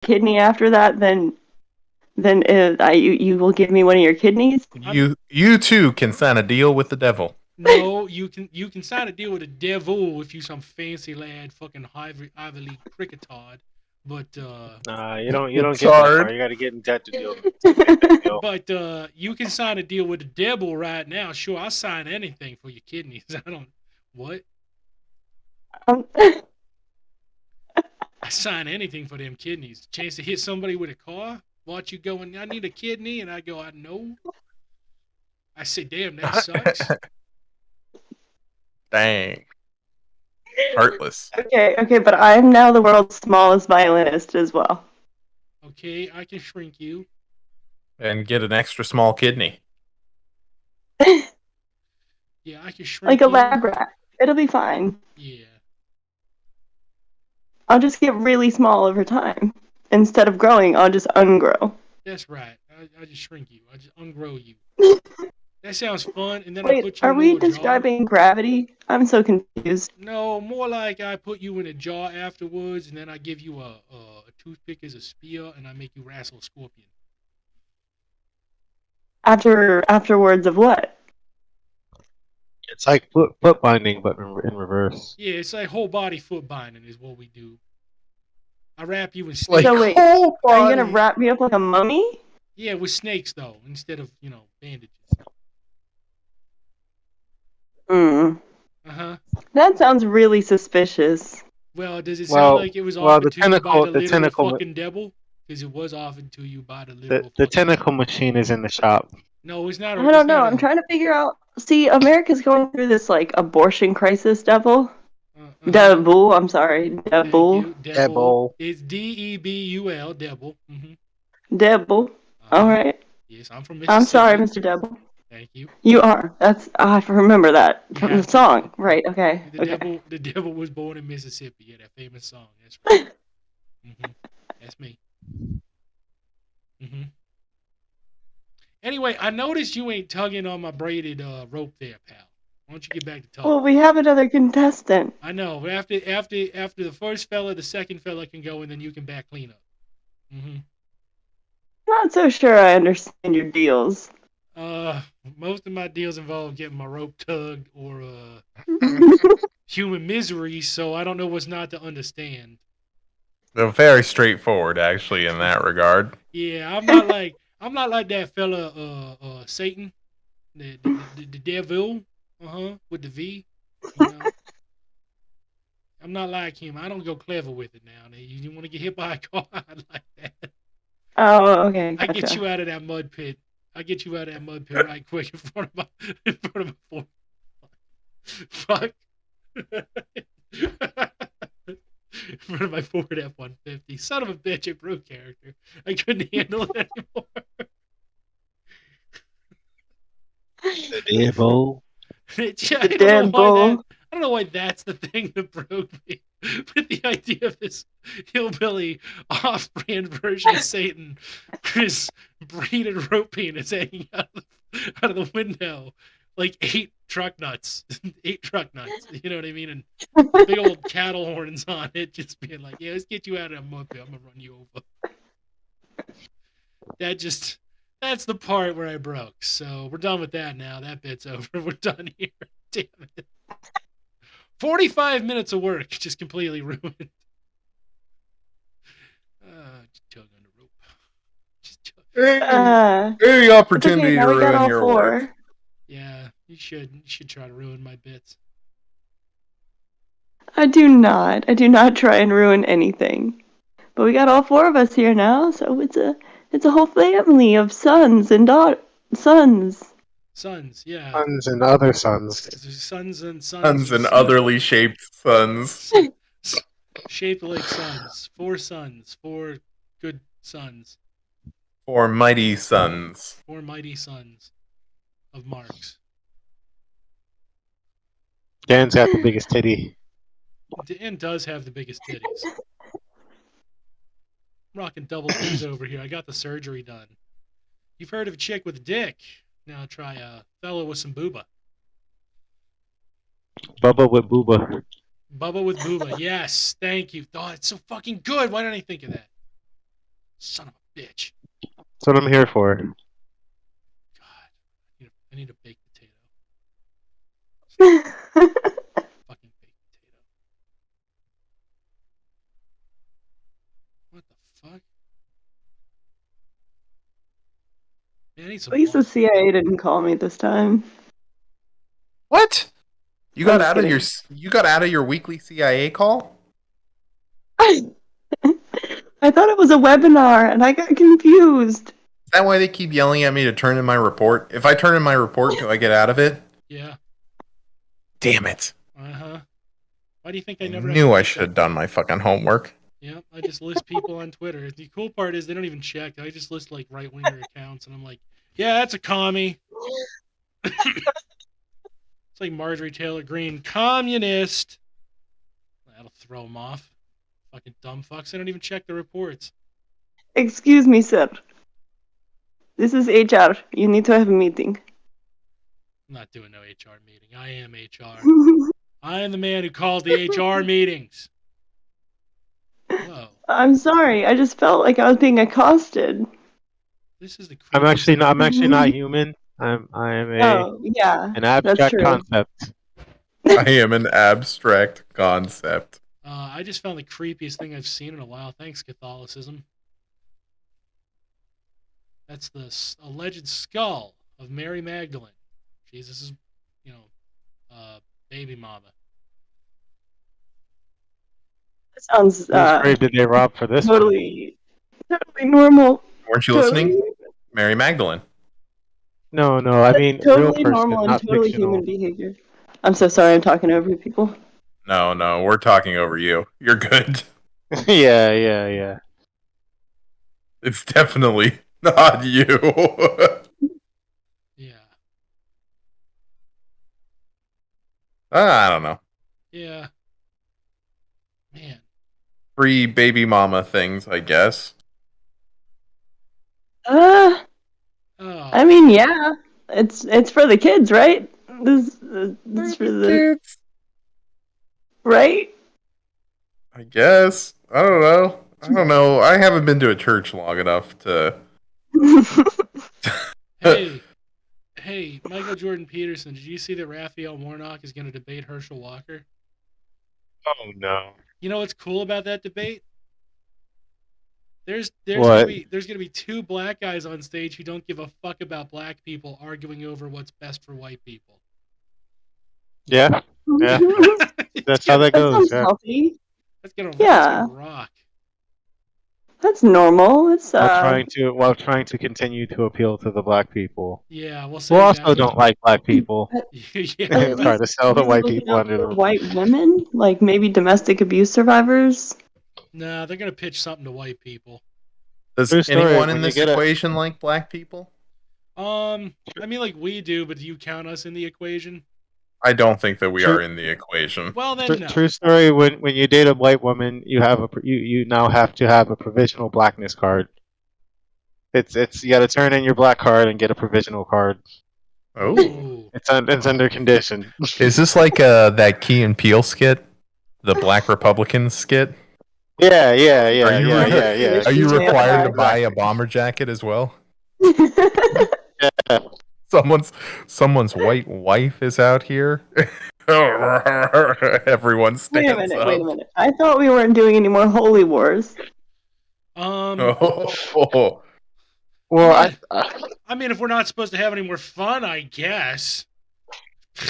kidney after that, then you will give me one of your kidneys. You too can sign a deal with the devil. No, you can sign a deal with the devil if you some fancy lad, fucking Ivy League cricketard. But Nah, you don't It's get that far. hard. You got to get in debt to make that deal. but you can sign a deal with the devil right now. Sure, I'll sign anything for your kidneys. I don't what Um, I sign anything for them kidneys. Chance to hit somebody with a car, watch you going. I need a kidney, and I go, I know. I say, damn, that sucks. Dang. Heartless. okay, but I'm now the world's smallest violinist as well. Okay, I can shrink you. And get an extra small kidney. Yeah, I can shrink Like a you. lab rat. It'll be fine. Yeah. I'll just get really small over time. Instead of growing, I'll just ungrow. That's right. I just shrink you. I just ungrow you. That sounds fun. And then I Wait, put you are in a we little jar. describing gravity? I'm so confused. No, more like I put you in a jar afterwards, and then I give you a toothpick as a spear, and I make you wrestle a scorpion. Afterwards of what? It's like foot binding, but in reverse. Yeah, it's like whole body foot binding is what we do. I wrap you in snakes. Like So wait, whole are you gonna body. wrap me up like a mummy? Yeah, with snakes though, instead of bandages. Hmm. Uh-huh. That sounds really suspicious. Well, does it sound like it was offered the to you by the the literal tentacle, fucking devil? Because it was offered to you by the the, literal the fucking tentacle machine is in the shop. No, it's not I a it's don't know. not I'm a trying to figure out. See, America's going through this like abortion crisis. uh-huh. Devil. I'm sorry, Thank devil. you. Devil. Ebol. It's Debul, devil. Devil. All Uh-huh. right. Yes, I'm from I'm sorry, Mississippi. Mr. Devil. Thank you. You are. I remember that You from the have to. song. Right. Okay. The Okay. devil was born in Mississippi. Yeah, that famous song. That's right. That's me. hmm Anyway, I noticed you ain't tugging on my braided rope there, pal. Why don't you get back to talking? Well, we have another contestant. I know. But after the first fella, the second fella can go, and then you can back clean up. Not so sure I understand your deals. Most of my deals involve getting my rope tugged or human misery, so I don't know what's not to understand. They're very straightforward, actually, in that regard. Yeah, I'm not like that fella Satan, the devil, with the V. You know? I'm not like him. I don't go clever with it now. You want to get hit by a car like that? Oh, okay. I Gotcha. get you out of that mud pit. I get you out of that mud pit right quick in front of my fuck. In front of my Ford F-150. Son of a bitch, it broke character. I couldn't handle it anymore. The devil. I don't know why that's the thing that broke me. But the idea of this hillbilly off-brand version of Satan, his braided rope penis hanging out of the window, like 8 truck nuts. 8 truck nuts. You know what I mean? And big old cattle horns on it, just being like, yeah, let's get you out of that moped. I'm going to run you over. That's the part where I broke. So we're done with that now. That bit's over. We're done here. Damn it. 45 minutes of work just completely ruined. Just tug on the rope. Just tug. Any It's opportunity okay, now to we got ruin all your four. work. Yeah, you should try to ruin my bits. I do not try and ruin anything. But we got all four of us here now, so it's a whole family of sons and sons. Sons, yeah. Sons and other sons. Sons and Sons and otherly shaped sons. Shaped like suns. 4 sons. 4 good sons. 4 mighty sons. 4 mighty sons of Marx. Dan's got the biggest titty. Dan does have the biggest titties. I'm rocking double D's over here. I got the surgery done. You've heard of a chick with a dick. Now try a fellow with some booba. Bubba with booba. Bubba with booba. Yes, thank you. Oh, it's so fucking good. Why didn't I think of that? Son of a bitch. That's what I'm here for. God, I need a baked potato. Fucking baked potato. What the fuck? Man, I need some At least the water. CIA didn't call me this time. What? You I'm got just out of kidding. you got out of your weekly CIA call? I thought it was a webinar and I got confused. Is that why they keep yelling at me to turn in my report? If I turn in my report, do I get out of it? Yeah. Damn it. Uh-huh. Why do you think I I never knew I actually should have done my fucking homework. Yeah, I just list people on Twitter. The cool part is they don't even check. I just list like right-winger accounts, and I'm like, yeah, that's a commie. It's like Marjorie Taylor Greene, communist. That'll throw them off. Fucking dumb fucks. They don't even check the reports. Excuse me, sir. This is HR. You need to have a meeting. I'm not doing no HR meeting. I am HR. I am the man who calls the HR meetings. Whoa. I'm sorry. I just felt like I was being accosted. This is the I'm creepiest actually not. I'm actually not human. I am Oh, yeah. an That's abstract true. concept. I am an abstract concept. I just found the creepiest thing I've seen in a while. Thanks, Catholicism. That's the alleged skull of Mary Magdalene. Jesus' baby mama. That sounds Whose grave did they rob for this one? totally normal. Weren't you Totally, listening? Mary Magdalene. No, I mean real totally person, normal and not totally fictional. human behavior. I'm so sorry. I'm talking over people. No, we're talking over you. You're good. yeah. It's definitely not you. Yeah. I don't know. Yeah. Man. Free baby mama things, I guess. Oh. I mean, yeah, it's for the kids, right? This it's for the kids. right. I guess. I don't know. I haven't been to a church long enough to. Hey, Michael Jordan Peterson, did you see that Raphael Warnock is going to debate Herschel Walker? Oh no. You know what's cool about that debate? There's What? gonna be two black guys on stage who don't give a fuck about black people arguing over what's best for white people. Yeah. That's how that That goes. sounds Yeah. healthy. That's gonna Yeah. rock. That's normal. It's While trying to continue to appeal to the black people. Yeah, we'll Who say also don't like black people. Yeah, Try to sell the Is he white looking people out under for the. white women, like maybe domestic abuse survivors. Nah, they're gonna pitch something to white people. Does True story, anyone when in you this get a- equation like black people? I mean, like we do, but do you count us in the equation? I don't think that we True- are in the equation. Well, then no. True story. When you date a white woman, you now have to have a provisional blackness card. It's you got to turn in your black card and get a provisional card. Oh, Ooh. It's under condition. is this like that Key and Peele skit, the Black Republicans skit? Yeah. Are you Yeah. Are you Yeah. required to buy a bomber jacket as well? Yeah. Someone's white wife is out here. Everyone stands up. Wait a minute. I thought we weren't doing any more holy wars. Oh. Well, I mean, if we're not supposed to have any more fun, I guess.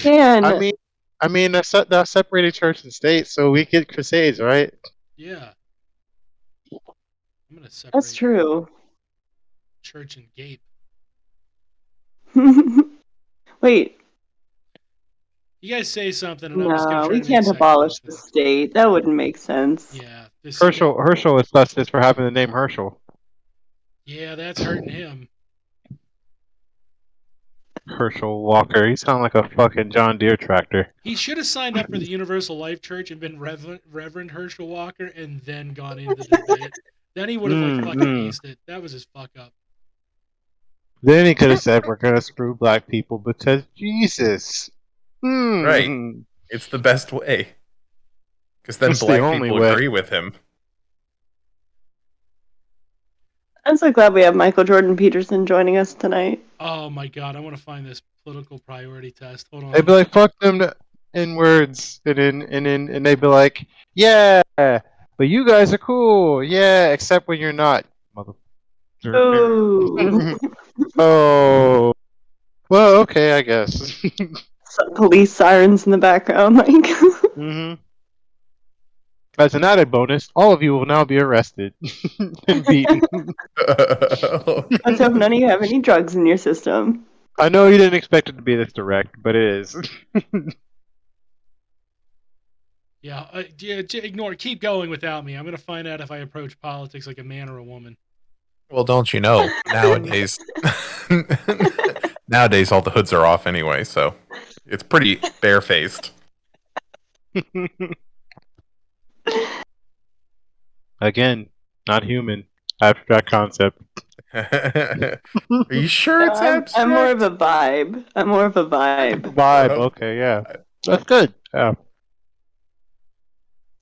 Man, I mean, they're separating church and state, so we get crusades, right? Yeah. I'm gonna separate that's true. church and gape. Wait, You guys say something, and I'm just gonna no, try we to can't make abolish sex the moves. state. That wouldn't make sense. Yeah. Herschel is busted for having the name Herschel. Yeah, that's hurting him. Herschel Walker. He sounds like a fucking John Deere tractor. He should have signed up for the Universal Life Church and been Reverend Herschel Walker, and then gone into the debate. Then he would have fucking aced it. That was his fuck up. Then he could have said, "We're gonna screw black people because Jesus." Right. It's the best way. Because then It's the black only people way. agree with him. I'm so glad we have Michael Jordan Peterson joining us tonight. Oh my god, I want to find this political priority test. Hold on. They'd be like, "Fuck them in words," and they'd be like, "Yeah, but you guys are cool, yeah, except when you're not, mother." Oh, Oh, well, okay, I guess. some police sirens in the background, like. hmm As an added bonus, all of you will now be arrested and beaten. Let's hope none of you have any drugs in your system. I know you didn't expect it to be this direct, but it is. Yeah, ignore. Keep going without me. I'm gonna find out if I approach politics like a man or a woman. Well, don't you know, nowadays nowadays all the hoods are off anyway, so it's pretty barefaced. Again, not human. Abstract concept. Are you sure it's abstract? I'm more of a vibe. Vibe, okay, yeah. That's good. Yeah.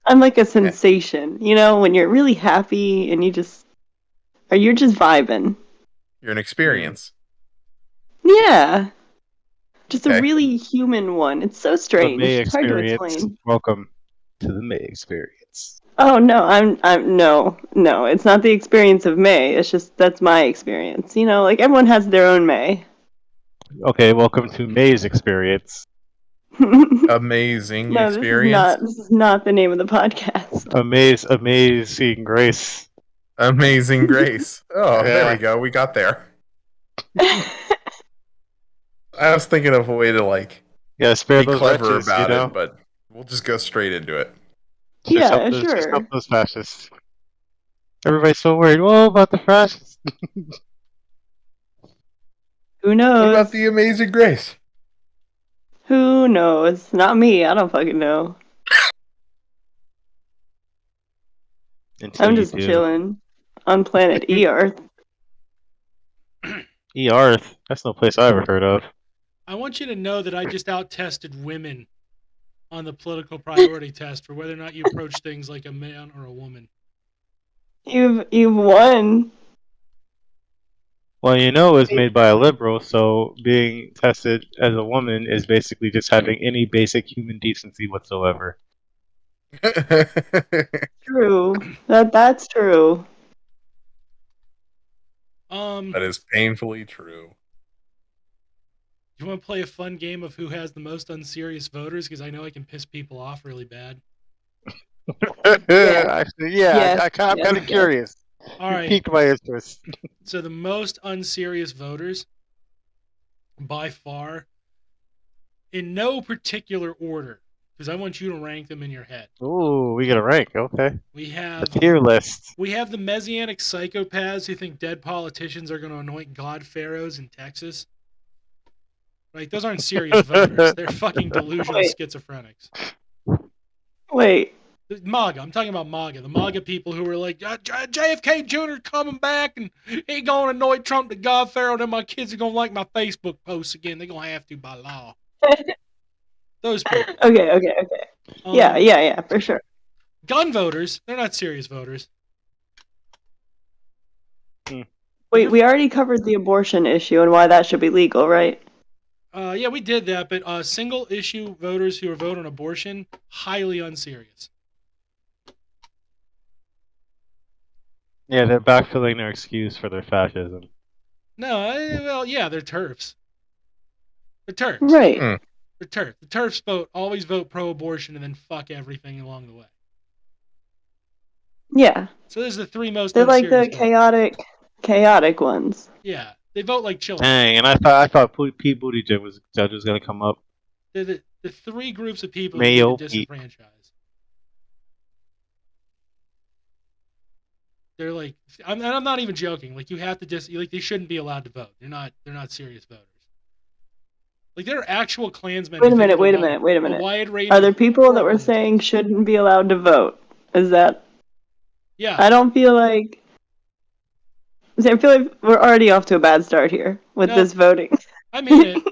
I'm like a sensation, you know, when you're really happy and you're just vibing. You're an experience. Yeah. Just Okay. a really human one. It's so The strange. May It's hard to experience. explain. Welcome to the May experience. Oh no, I'm no. It's not the experience of May. It's just that's my experience. You know, like everyone has their own May. Okay, welcome to May's experience. Amazing No, experience. this is not the name of the podcast. Amazing grace. Amazing grace. Oh, there Yeah. we go. We got there. I was thinking of a way to like Yeah, spare be those clever wretches, about you know? it, but we'll just go straight into it. Just Yeah, help those, Just sure. help those fascists. Everybody's so worried. Whoa, about the fascists. Who What knows? about the Amazing Grace? Who knows? Not me. I don't fucking know. Until I'm you just do. chilling on planet Earth. Earth. That's no place I ever heard of. I want you to know that I just out-tested women on the political priority test for whether or not you approach things like a man or a woman. You've won. Well, you know it was made by a liberal, so being tested as a woman is basically just having any basic human decency whatsoever. True. That's true. That is painfully true. You want to play a fun game of who has the most unserious voters? Because I know I can piss people off really bad. Actually, yeah, Yes. I'm kind of Yes. curious. All You right. piqued my interest. So the most unserious voters, by far, in no particular order, because I want you to rank them in your head. Ooh, we get a rank. Okay, We a have tier list. the messianic psychopaths who think dead politicians are going to anoint God pharaohs in Texas. Right? Those aren't serious voters. They're fucking delusional Wait. schizophrenics. Wait. MAGA. I'm talking about MAGA. The MAGA people who were like, JFK Jr. coming back and he going to anoint Trump to God Pharaoh, then my kids are going to like my Facebook posts again. They're going to have to by law. Those people. Okay. Yeah, for sure. Gun voters, they're not serious voters. Wait, we already covered the abortion issue and why that should be legal, right? Yeah, we did that, but single issue voters who are voting on abortion, highly unserious. Yeah, they're backfilling their excuse for their fascism. No, well, yeah, they're TERFs. They're TERFs. Right. Mm. They're TERFs. The TERFs always vote pro-abortion and then fuck everything along the way. Yeah. So those are the three most They're like the unserious voters. chaotic ones. Yeah, they vote like children. Dang, and I thought Pete Buttigieg was gonna come up. They're the three groups of people Mayo who are Pete. disenfranchised. They're like, I'm not even joking. Like, you have to like, they shouldn't be allowed to vote. They're not serious voters. Like, there are actual Klansmen. Wait a minute. Wide range. Are there people that were saying shouldn't be allowed to vote? Is that? Yeah. I don't feel like. I feel like we're already off to a bad start here with this voting. I mean it.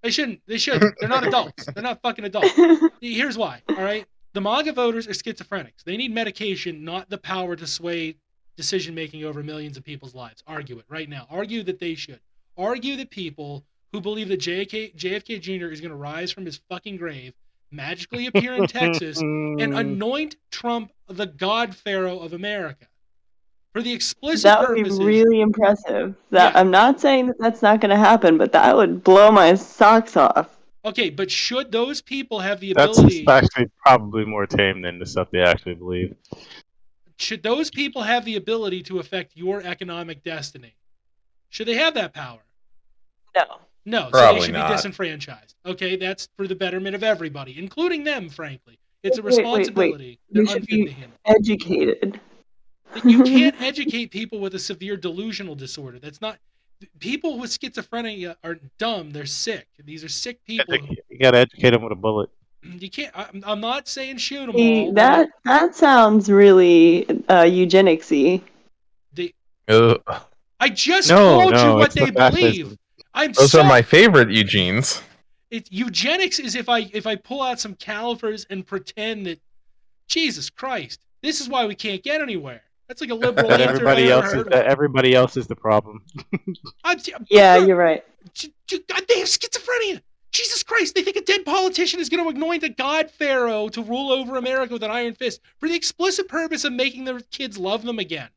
They shouldn't. They're not adults. They're not fucking adults. Here's why. All right. The MAGA voters are schizophrenics. They need medication, not the power to sway decision making over millions of people's lives. Argue it right now. Argue that they should. Argue that people who believe that JFK Jr. is going to rise from his fucking grave, magically appear in Texas, and anoint Trump the God Pharaoh of America. For the explicit That would be purposes. really impressive. That Yeah. I'm not saying that that's not going to happen, but that would blow my socks off. Okay, but should those people have the ability? That's actually probably more tame than the stuff they actually believe. Should those people have the ability to affect your economic destiny? Should they have that power? No. No, so Probably they should not. be disenfranchised. Okay, that's for the betterment of everybody, including them, frankly. It's a Wait. responsibility. You They're should unfit be to handle. educated. You can't educate people with a severe delusional disorder. That's not. People with schizophrenia are dumb. They're sick. These are sick people. You gotta educate them with a bullet. You can't. I'm not saying shoot them See, all. that sounds really eugenicsy. I just No, told you what it's they the fascism. believe. Those are my favorite Eugenes. Eugenics is if I pull out some calipers and pretend that, Jesus Christ, this is why we can't get anywhere. That's like a liberal That answer if I ever heard one. everybody else is the problem. Yeah, you're right. They have schizophrenia. Jesus Christ, they think a dead politician is going to anoint a God Pharaoh to rule over America with an iron fist for the explicit purpose of making their kids love them again.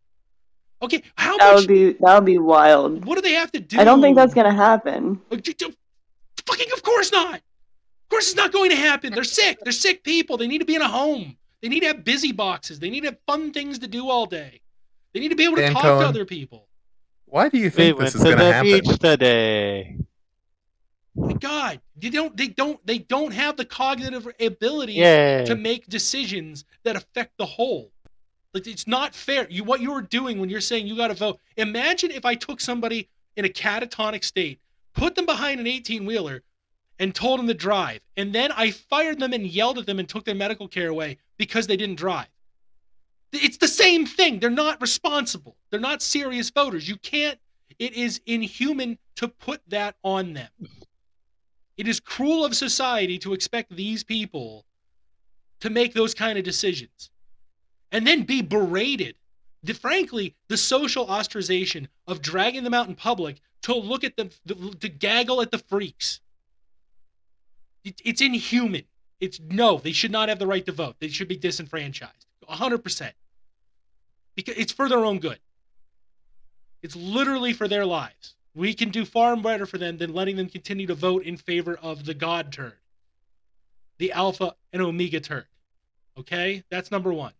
Okay, That would be wild. What do they have to do? I don't think that's gonna happen. Fucking of course not. Of course it's not going to happen. They're sick. They're sick people. They need to be in a home. They need to have busy boxes. They need to have fun things to do all day. They need to be able to Dan talk Cohen, to other people. Why do you We think went this is to going to the happen? beach today. My God, they don't have the cognitive ability Yay. to make decisions that affect the whole. Like, it's not fair. What you were doing when you're saying you got to vote. Imagine if I took somebody in a catatonic state, put them behind an 18-wheeler, and told them to drive, and then I fired them and yelled at them and took their medical care away because they didn't drive. It's the same thing. They're not responsible. They're not serious voters. You can't. It is inhuman to put that on them. It is cruel of society to expect these people to make those kind of decisions and then be berated. Frankly, the social ostracization of dragging them out in public to look at them, to gaggle at the freaks. It's inhuman. No, they should not have the right to vote. They should be disenfranchised. 100%. Because it's for their own good. It's literally for their lives. We can do far better for them than letting them continue to vote in favor of the God turd. The alpha and omega turd. Okay? That's number one.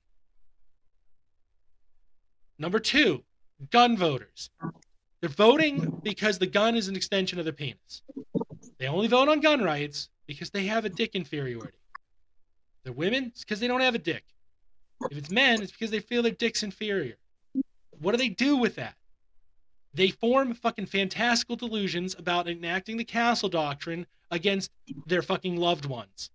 Number two, gun voters. They're voting because the gun is an extension of their penis. They only vote on gun rights because they have a dick inferiority. They're women, it's because they don't have a dick. If it's men, it's because they feel their dick's inferior. What do they do with that? They form fucking fantastical delusions about enacting the castle doctrine against their fucking loved ones.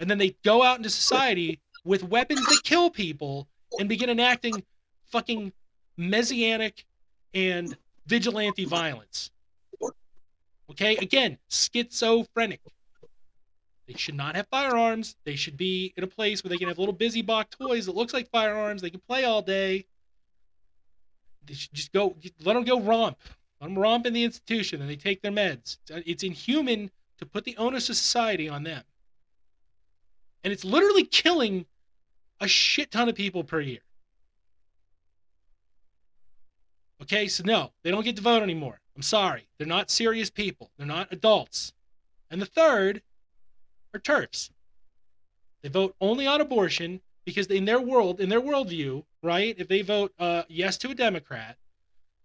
And then they go out into society with weapons that kill people and begin enacting fucking messianic and vigilante violence. Okay? Again, schizophrenic. They should not have firearms. They should be in a place where they can have little busy box toys that looks like firearms. They can play all day. They should just let them go romp. Let them romp in the institution and they take their meds. It's inhuman to put the onus of society on them. And it's literally killing a shit ton of people per year. Okay, so no, they don't get to vote anymore. I'm sorry. They're not serious people. They're not adults. And the third are TERFs. They vote only on abortion because in their worldview, right, if they vote yes to a Democrat,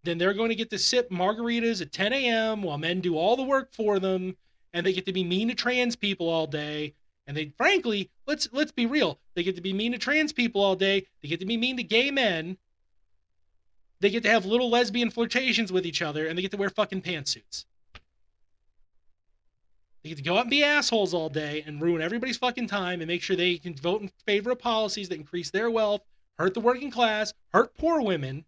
then they're going to get to sip margaritas at 10 a.m. while men do all the work for them, and they get to be mean to trans people all day. And they, frankly, let's be real, they get to be mean to trans people all day. They get to be mean to gay men. They get to have little lesbian flirtations with each other, and they get to wear fucking pantsuits. They get to go out and be assholes all day and ruin everybody's fucking time and make sure they can vote in favor of policies that increase their wealth, hurt the working class, hurt poor women.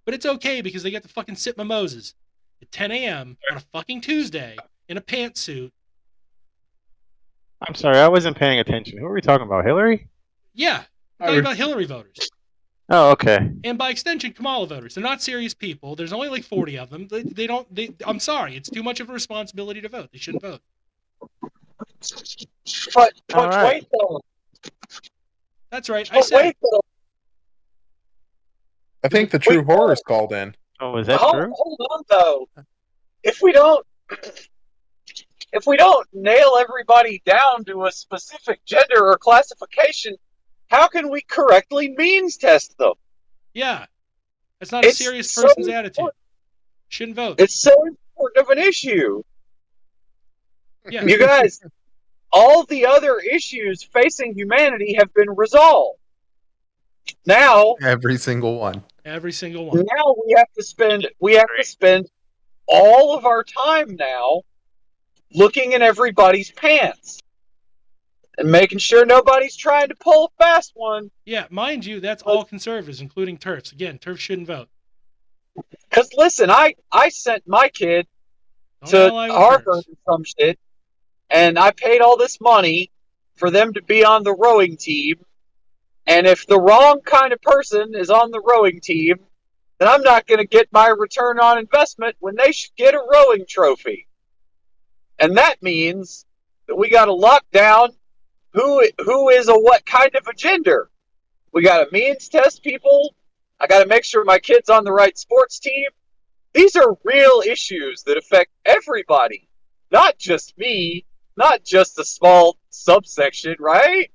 But it's okay because they get to fucking sip mimosas at 10 a.m. on a fucking Tuesday in a pantsuit. I'm sorry, I wasn't paying attention. Who are we talking about? Hillary? Yeah, I'm talking about Hillary voters. Oh, okay. And by extension, Kamala voters. They're not serious people. There's only like 40 of them. I'm sorry. It's too much of a responsibility to vote. They shouldn't vote. But All right. wait though. That's right. I But said wait though. I think the true horror is called in. Oh, is that true? Hold on though. If we don't nail everybody down to a specific gender or classification, how can we correctly means test them? Yeah. That's not a It's serious so person's attitude. important. Shouldn't vote. It's so important of an issue. Yeah. You guys, all the other issues facing humanity have been resolved. Now Every single one. Every single one. Now we have to spend all of our time now looking in everybody's pants and making sure nobody's trying to pull a fast one. Yeah, mind you, that's all conservatives, including TERFs. Again, TERFs shouldn't vote. Because listen, I sent my kid Don't to ally with Harvard TERFs. or some shit, and I paid all this money for them to be on the rowing team. And if the wrong kind of person is on the rowing team, then I'm not going to get my return on investment when they should get a rowing trophy. And that means that we got to lock down who is a what kind of a gender. We got to means test people. I got to make sure my kid's on the right sports team. These are real issues that affect everybody, not just me, not just a small subsection, right?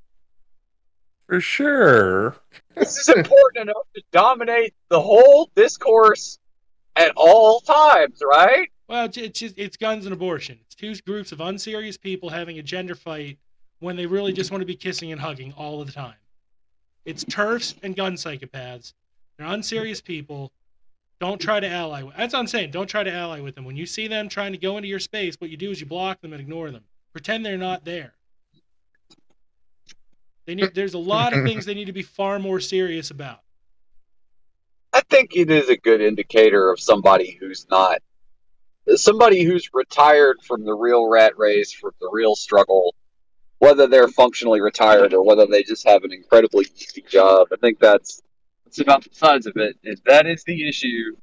For sure. This is important enough to dominate the whole discourse at all times, right? Well, it's guns and abortion. It's two groups of unserious people having a gender fight when they really just want to be kissing and hugging all of the time. It's TERFs and gun psychopaths. They're unserious people. Don't try to ally with. That's what I'm saying. Don't try to ally with them. When you see them trying to go into your space, what you do is you block them and ignore them. Pretend they're not there. There's a lot of things they need to be far more serious about. I think it is a good indicator of somebody who's retired from the real rat race, from the real struggle, whether they're functionally retired or whether they just have an incredibly easy job. I think that's about the size of it. That is the issue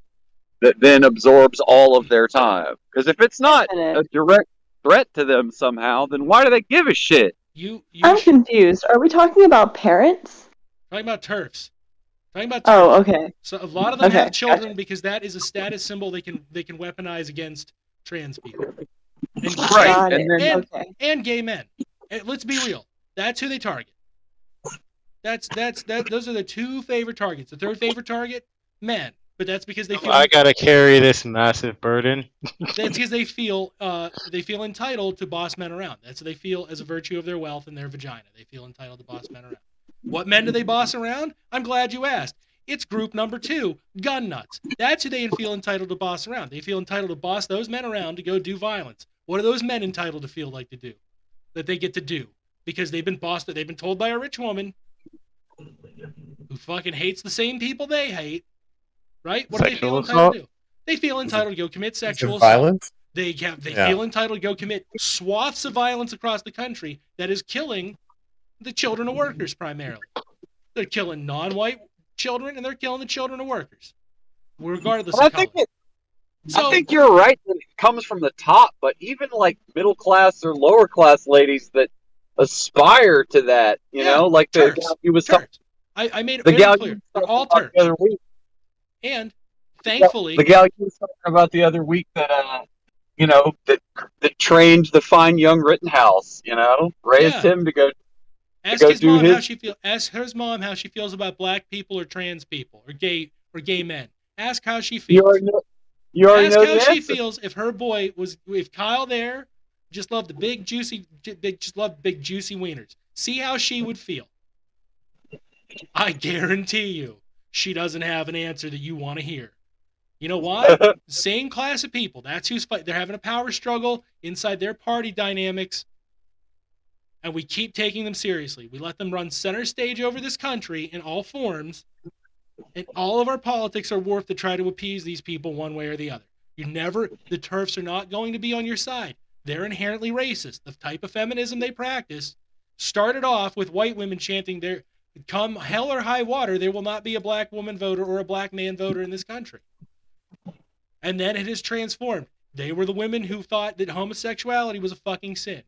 that then absorbs all of their time. Because if it's not a direct threat to them somehow, then why do they give a shit? I'm confused. Are we talking about parents? Talking about TERFs. Oh, okay. So a lot of them have children gotcha. because that is a status symbol they can weaponize against trans people. And Right. And gay men. And let's be real. That's who they target. Those are the two favorite targets. The third favorite target, men. But that's because they feel I gotta carry this massive burden. That's because they feel entitled to boss men around. That's what they feel as a virtue of their wealth and their vagina. They feel entitled to boss men around. What men do they boss around? I'm glad you asked. It's group number 2, gun nuts. That's who they feel entitled to boss around. They feel entitled to boss those men around to go do violence. What are those men entitled to feel like to do? That they get to do. Because they've been told by a rich woman who fucking hates the same people they hate. Right? What do they feel entitled to do? They feel entitled to go commit sexual assault. Violence? They feel entitled to go commit swaths of violence across the country that is killing the children of workers primarily. They're killing non-white children and they're killing the children of workers, regardless of color. I think you're right that it comes from the top, but even like middle class or lower class ladies that aspire to that, you know, like the gal he was talking. I made it very clear. They're all TERFs. The other week. And thankfully, the gal he was talking about the other week that that trained the fine young Rittenhouse, raised him to go. Ask his mom how she feels. Ask his mom how she feels about black people or trans people or gay men. Ask how she feels. You already know how she feels if her boy if Kyle there just loved the big juicy wieners. See how she would feel. I guarantee you, she doesn't have an answer that you want to hear. You know why? Same class of people. That's who's fighting. They're having a power struggle inside their party dynamics. And we keep taking them seriously. We let them run center stage over this country in all forms, and all of our politics are warped to try to appease these people one way or the other. The TERFs are not going to be on your side. They're inherently racist. The type of feminism they practice started off with white women chanting come hell or high water, there will not be a black woman voter or a black man voter in this country. And then it has transformed. They were the women who thought that homosexuality was a fucking sin.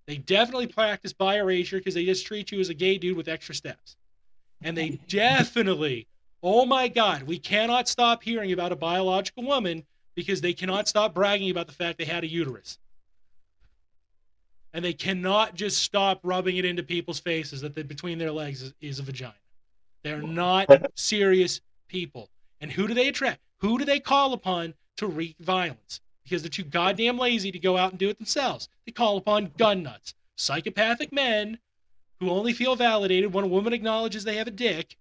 They definitely practice bi erasure because they just treat you as a gay dude with extra steps. And they definitely, oh my God, we cannot stop hearing about a biological woman because they cannot stop bragging about the fact they had a uterus. And they cannot just stop rubbing it into people's faces that between their legs is a vagina. They're not serious people. And who do they attract? Who do they call upon to wreak violence? Because they're too goddamn lazy to go out and do it themselves. They call upon gun nuts, psychopathic men who only feel validated when a woman acknowledges they have a dick,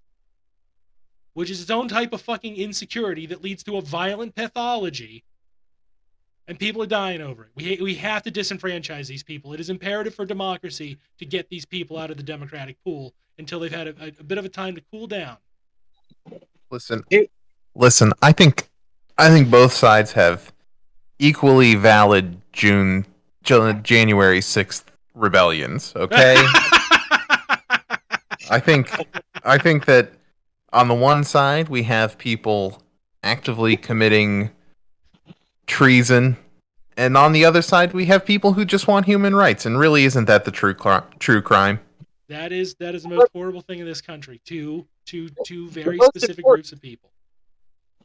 which is its own type of fucking insecurity that leads to a violent pathology, and people are dying over it. We have to disenfranchise these people. It is imperative for democracy to get these people out of the democratic pool until they've had a bit of a time to cool down. Listen. I think both sides have equally valid January 6th rebellions. Okay. I think that on the one side we have people actively committing treason, and on the other side we have people who just want human rights. And really, isn't that the true crime? That is the most horrible thing in this country. Two very specific groups of people.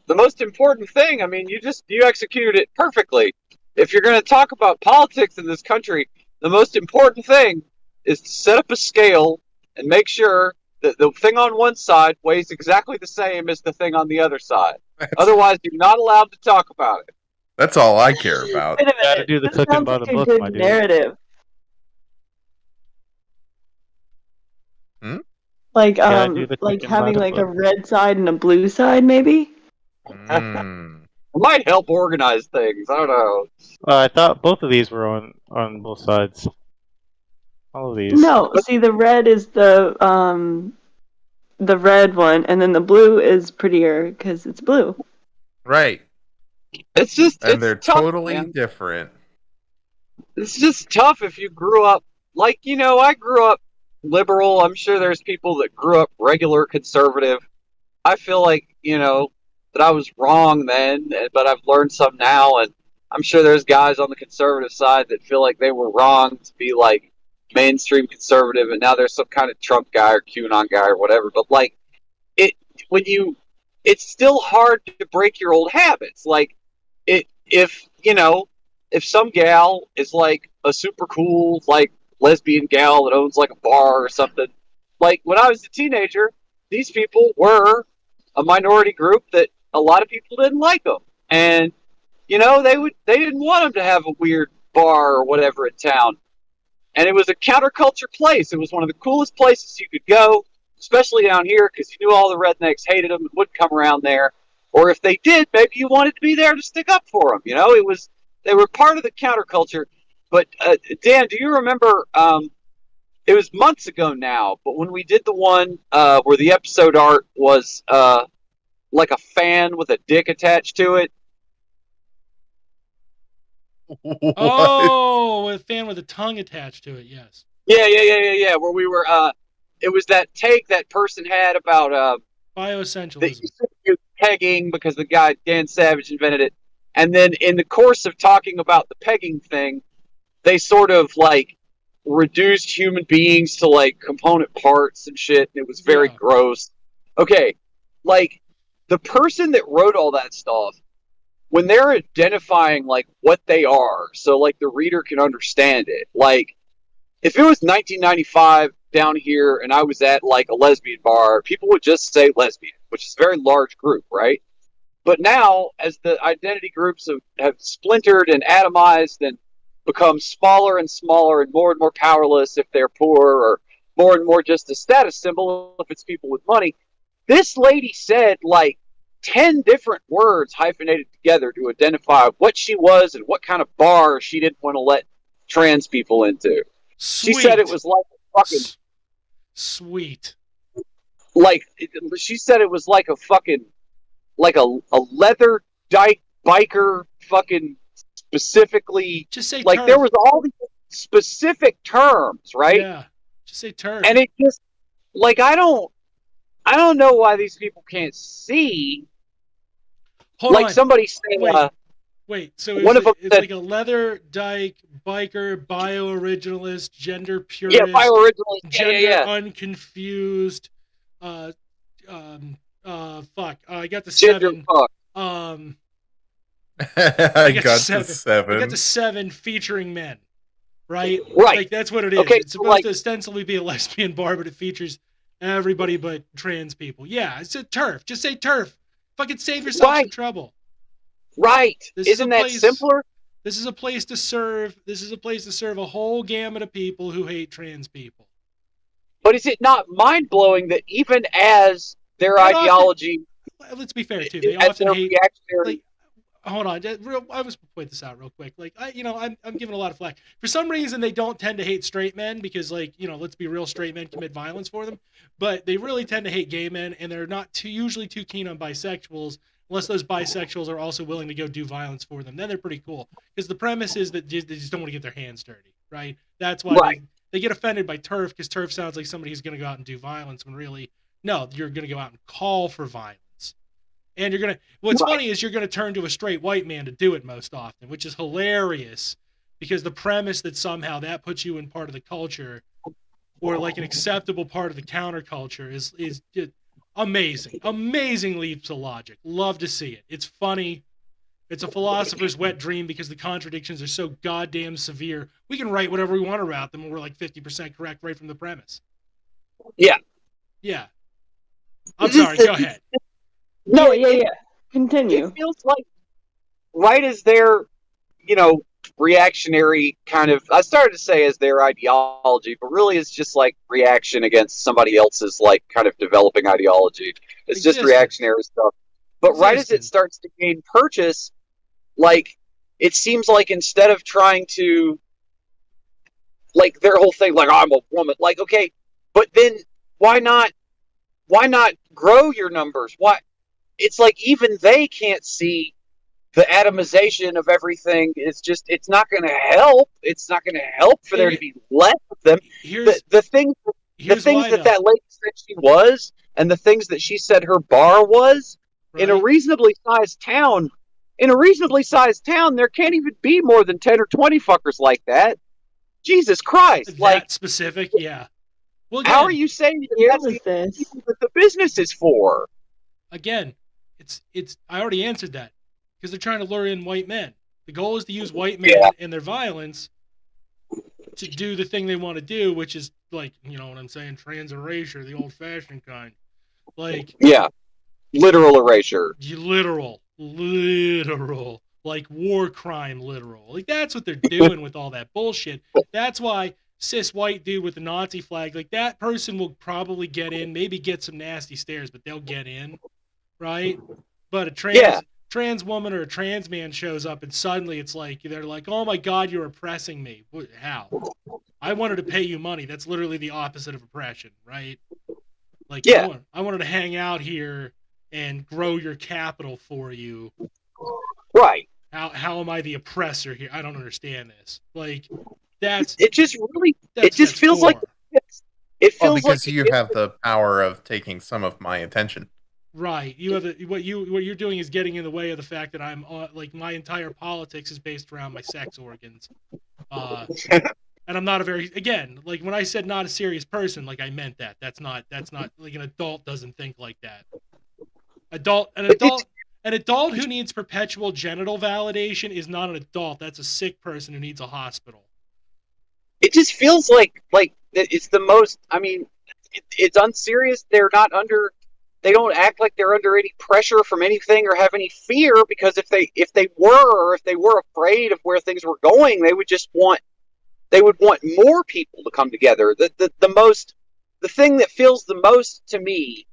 The most important thing, I mean, you executed it perfectly. If you're going to talk about politics in this country, the most important thing is to set up a scale and make sure that the thing on one side weighs exactly the same as the thing on the other side. Otherwise, you're not allowed to talk about it. That's all I care about. Wait a Gotta minute. do the This cooking sounds by like the a book, good my dude. narrative. Hmm? Like Gotta do the like cooking by having the like a book. red side and a blue side, maybe. Mm. It might help organize things. I don't know. I thought both of these were on both sides. All of these. No, see, the red is the red one, and then the blue is prettier because it's blue. Right. It's just And it's they're tough, totally man. different. It's just tough if you grew up like, I grew up liberal. I'm sure there's people that grew up regular conservative. I feel like, that I was wrong then, but I've learned some now, and I'm sure there's guys on the conservative side that feel like they were wrong to be like mainstream conservative, and now there's some kind of Trump guy or QAnon guy or whatever. But like it's still hard to break your old habits. Like if some gal is like a super cool like lesbian gal that owns like a bar or something, like when I was a teenager, these people were a minority group that a lot of people didn't like them, and they didn't want them to have a weird bar or whatever in town. And it was a counterculture place. It was one of the coolest places you could go, especially down here, because you knew all the rednecks hated them and wouldn't come around there. Or if they did, maybe you wanted to be there to stick up for them. They were part of the counterculture. But Dan, do you remember? It was months ago now, but when we did the one where the episode art was like a fan with a dick attached to it. What? Oh, a fan with a tongue attached to it. Yes. Yeah. Where we were, it was that take that person had about that Bioessentialism. you should use pegging because the guy Dan Savage invented it, and then in the course of talking about the pegging thing, they sort of like reduced human beings to like component parts and shit, and it was very gross. Okay, like the person that wrote all that stuff, when they're identifying like what they are, so like the reader can understand it. Like if it was 1995 down here and I was at like a lesbian bar, people would just say lesbian, which is a very large group, right? But now, as the identity groups have splintered and atomized and become smaller and smaller and more powerless if they're poor, or more and more just a status symbol if it's people with money, this lady said like 10 different words hyphenated together to identify what she was and what kind of bar she didn't want to let trans people into. Sweet. She said it was like a fucking... Sweet. Like, she said it was like a fucking... like a leather dyke biker fucking specifically... Just say like, turf. there was all these specific terms, right? Yeah. Just say turf. And it just... like I don't know why these people can't see. Hold like on. somebody said, Wait. So one of them it's said, like a leather dyke, biker, bio-originalist, gender yeah, purist, biooriginal, gender unconfused. Fuck. I got the gender 7. fuck. I got got to to 7. I got 7. to 7 featuring men. Right? Right. Like that's what it is. Okay, It's so, supposed like, to ostensibly be a lesbian bar, but it features everybody but trans people. Yeah, it's a turf. Just say turf. Fucking save yourself some Right. trouble. Right. This is Isn't a that place- simpler? This is a place to serve. This is a place to serve a whole gamut of people who hate trans people. But is it not mind-blowing that even as their They often- ideology, Let's be fair too. They as often their hate. reactionary, Like, hold on, I must point this out real quick. Like, I'm giving a lot of flack. For some reason, they don't tend to hate straight men because, like, let's be real, straight men commit violence for them. But they really tend to hate gay men, and they're not usually too keen on bisexuals, unless those bisexuals are also willing to go do violence for them. Then they're pretty cool. Because the premise is that they just don't want to get their hands dirty, right? That's why Right. they get offended by turf, because turf sounds like somebody who's going to go out and do violence, when really, no, you're going to go out and call for violence. And what's Right. funny is you're going to turn to a straight white man to do it most often, which is hilarious, because the premise that somehow that puts you in part of the culture, or like an acceptable part of the counterculture, is just amazing leaps of logic. Love to see it. It's funny. It's a philosopher's wet dream, because the contradictions are so goddamn severe. We can write whatever we want about them, and we're like 50% correct right from the premise. Yeah. I'm sorry, go ahead. No, yeah. Continue. it feels like right as their, reactionary kind of, I started to say as their ideology, but really it's just like reaction against somebody else's like kind of developing ideology. It's just Existence. reactionary stuff. But right as it Existence. starts to gain purchase, like it seems like instead of trying to, like their whole thing, like I'm a woman, like okay, but then why not grow your numbers? Why? It's like even they can't see the atomization of everything. It's not going to help. It's not going to help for there to be less of them. The things that lady said she was, and the things that she said her bar was, right? in a reasonably sized town, there can't even be more than 10 or 20 fuckers like that. Jesus Christ! That specific, yeah. Well, again, how are you saying that that's the people that the business is for? Again, it's. I already answered that, because they're trying to lure in white men. The goal is to use white men and their violence to do the thing they want to do, which is like, you know what I'm saying, trans erasure, the old-fashioned kind. Like, yeah, literal erasure. Literal, like war crime, literal. Like that's what they're doing with all that bullshit. That's why cis white dude with the Nazi flag, like that person will probably get in, maybe get some nasty stares, but they'll get in, right? But a trans woman or a trans man shows up, and suddenly it's like they're like, "Oh my God, you're oppressing me." How? I wanted to pay you money. That's literally the opposite of oppression, right? Like, I wanted to hang out here and grow your capital for you. Right. How am I the oppressor here? I don't understand this. Like, that's it. Just really, it just feels like it feels because like you have the power of taking some of my attention. Right. You have what you're doing is getting in the way of the fact that I'm like my entire politics is based around my sex organs. And I'm not again, like when I said not a serious person, like I meant that. That's not like an adult doesn't think like that. An adult who needs perpetual genital validation is not an adult. That's a sick person who needs a hospital. It just feels like it's the most, I mean, it's unserious. They don't act like they're under any pressure from anything or have any fear, because if they were afraid of where things were going, they would want more people to come together. The thing that feels the most to me,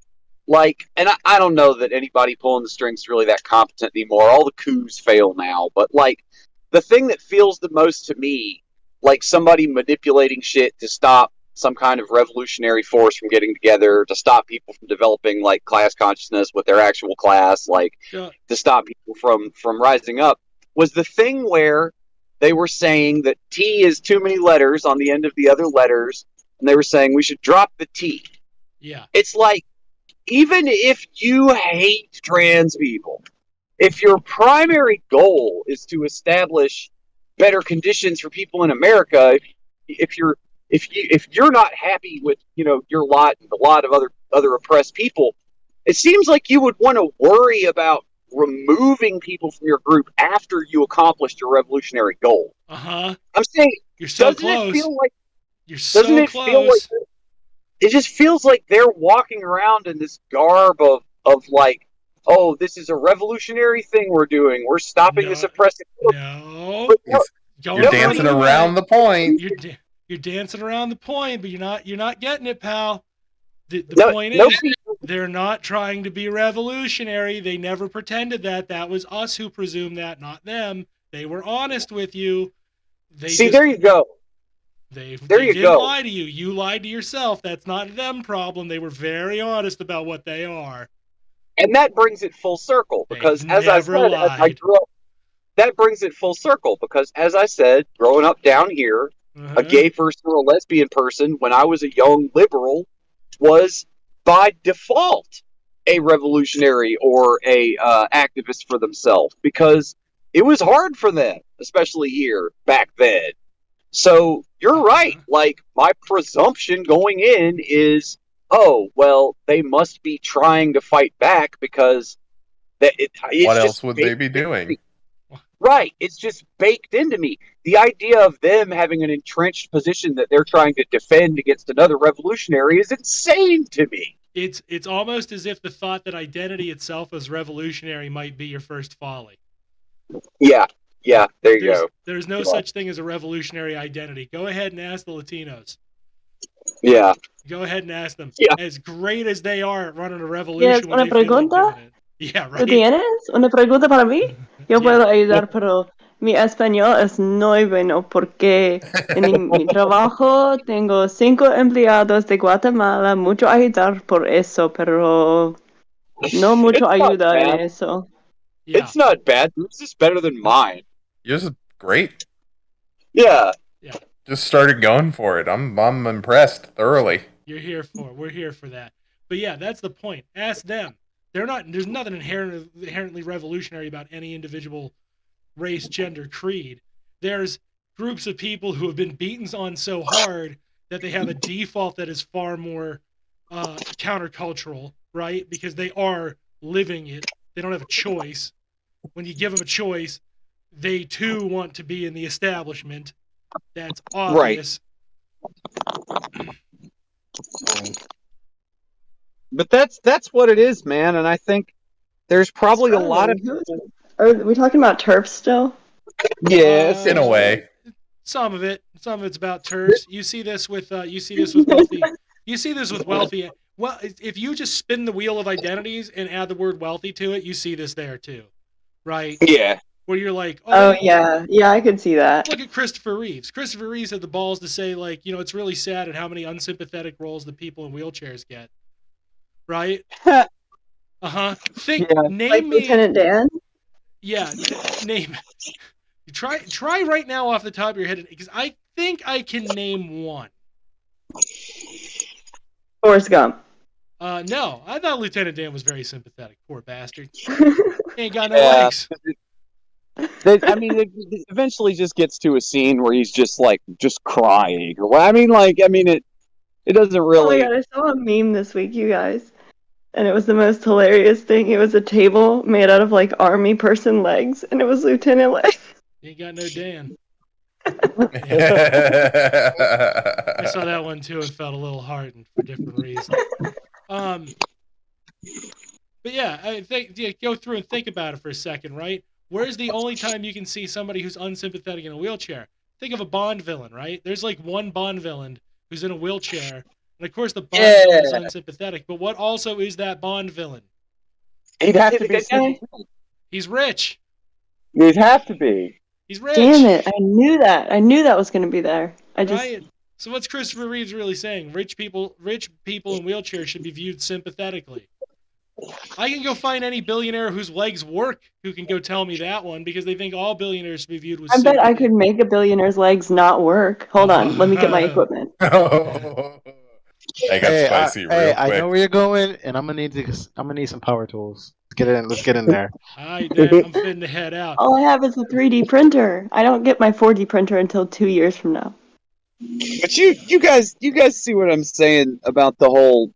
like, and I don't know that anybody pulling the strings is really that competent anymore. All the coups fail now, but like the thing that feels the most to me, like somebody manipulating shit to stop some kind of revolutionary force from getting together, to stop people from developing like class consciousness with their actual class, like to stop people from rising up, was the thing where they were saying that T is too many letters on the end of the other letters, and they were saying we should drop the T. Yeah. It's like, even if you hate trans people, if your primary goal is to establish better conditions for people in America, if you're not happy with your lot and the lot of other oppressed people, it seems like you would want to worry about removing people from your group after you accomplished your revolutionary goal. Uh-huh. I'm saying, You're so doesn't close. it feel like You're so doesn't it close. feel like it just feels like they're walking around in this garb of like, oh, this is a revolutionary thing we're doing. We're stopping this oppressive. No. But You're dancing around the point. You're dancing around the point, but you're not getting it, pal. The point no, is, they're not trying to be revolutionary. They never pretended that. That was us who presumed that, not them. They were honest with you. There you go. They didn't lie to you. You lied to yourself. That's not them problem. They were very honest about what they are. And that brings it full circle because, as I said, that brings it full circle because, as I said, growing up down here, a gay person or a lesbian person, when I was a young liberal, was by default a revolutionary or a activist for themselves because it was hard for them, especially here back then. So you're right. Like, my presumption going in is, oh, well, they must be trying to fight back because what else would they be doing? Right. It's just baked into me. The idea of them having an entrenched position that they're trying to defend against another revolutionary is insane to me. It's almost as if the thought that identity itself as revolutionary might be your first folly. Yeah. Yeah, there you go. There's no such thing as a revolutionary identity. Go ahead and ask the Latinos. Yeah. Go ahead and ask them. Yeah. As great as they are at running a revolution. Yes, una pregunta. Yeah, right. ¿Tú tienes una pregunta para mí? Yo puedo ayudar, pero mi español es muy bueno porque en mi trabajo tengo 5 empleados de Guatemala, mucho ayudar por eso, pero no mucho ayuda en eso. Yeah. It's not bad. This is better than mine. Yours is great. Yeah. Yeah. Just started going for it. I'm impressed thoroughly. We're here for that. But yeah, that's the point. Ask them. There's nothing inherently revolutionary about any individual race, gender, creed. There's groups of people who have been beaten on so hard that they have a default that is far more countercultural, right? Because they are living it. They don't have a choice. When you give them a choice, they too want to be in the establishment. That's obvious. Right. But that's what it is, man. And I think there's probably a lot of. Are we talking about TERFs still? Yes, in a way. Some of it's about TERFs. You see this with wealthy. You see this with wealthy. Well, if you just spin the wheel of identities and add the word wealthy to it, you see this there too, right? Yeah. Where you're like, oh yeah, I could see that. Look at Christopher Reeves. Christopher Reeves had the balls to say, like, it's really sad at how many unsympathetic roles the people in wheelchairs get, right? Name like me Lieutenant Dan. Yeah, name. Try right now off the top of your head because I think I can name one. Forrest Gump. No, I thought Lieutenant Dan was very sympathetic. Poor bastard. Ain't got no legs. I mean, it eventually just gets to a scene where he's just crying. It doesn't really. Oh my god, I saw a meme this week, you guys, and it was the most hilarious thing. It was a table made out of like army person legs, and it was Lieutenant legs. Ain't got no Dan. I saw that one too and felt a little hardened for different reasons. But yeah, I think go through and think about it for a second, right? Where's the only time you can see somebody who's unsympathetic in a wheelchair? Think of a Bond villain, right? There's like one Bond villain who's in a wheelchair, and of course the Bond villain is unsympathetic. But what also is that Bond villain? He'd have to be. He's rich. He'd have to be. He's rich. Damn it! I knew that was going to be there. Right. So what's Christopher Reeves really saying? Rich people in wheelchairs should be viewed sympathetically. I can go find any billionaire whose legs work who can go tell me that one because they think all billionaires should be viewed with sympathy. Bet I could make a billionaire's legs not work. Hold on, let me get my equipment. I got spicy real I know quick. where you're going, and I'm gonna need some power tools. Let's get in there. I'm fitting to head out. All I have is a 3D printer. I don't get my 4D printer until 2 years from now. But you guys see what I'm saying about the whole,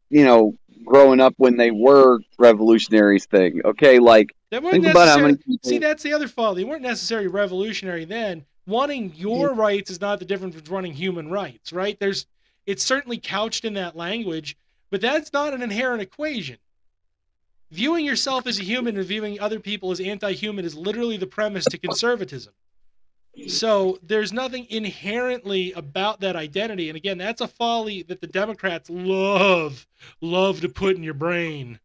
growing up when they were revolutionaries thing. Okay, like They weren't think about how many necessarily. people. See, that's the other fault. They weren't necessarily revolutionary then. Wanting your rights is not the difference with wanting human rights, right? It's certainly couched in that language, but that's not an inherent equation. Viewing yourself as a human and viewing other people as anti-human is literally the premise to conservatism. So there's nothing inherently about that identity. And again, that's a folly that the Democrats love to put in your brain.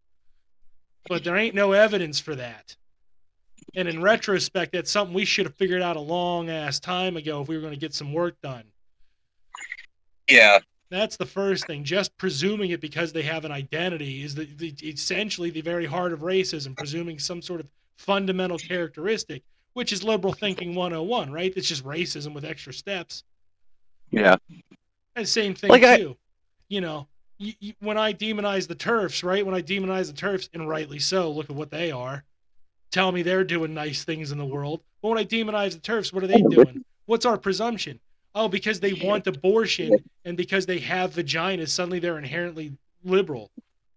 But there ain't no evidence for that. And in retrospect, that's something we should have figured out a long-ass time ago if we were going to get some work done. Yeah. That's the first thing. Just presuming it because they have an identity is essentially the very heart of racism, presuming some sort of fundamental characteristic, which is liberal thinking 101, right? It's just racism with extra steps. Yeah. And same thing, too. When I demonize the TERFs, right? When I demonize the TERFs, and rightly so, look at what they are. Tell me they're doing nice things in the world. But when I demonize the TERFs, what are they doing? What's our presumption? Oh, because they want abortion and because they have vaginas, suddenly they're inherently liberal.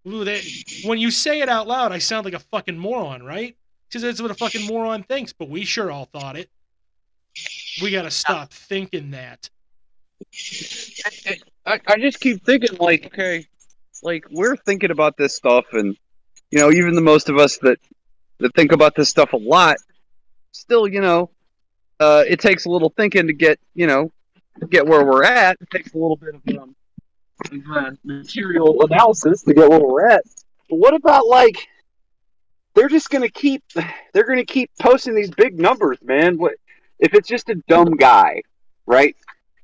When you say it out loud, I sound like a fucking moron, right? Because that's what a fucking moron thinks, but we sure all thought it. We got to stop thinking that. I just keep thinking, like, okay, like, we're thinking about this stuff, and, even the most of us that think about this stuff a lot, still, it takes a little thinking to get where we're at. It takes a little bit of material analysis to get where we're at. But what about, like, they're going to keep posting these big numbers, man. What if it's just a dumb guy, right?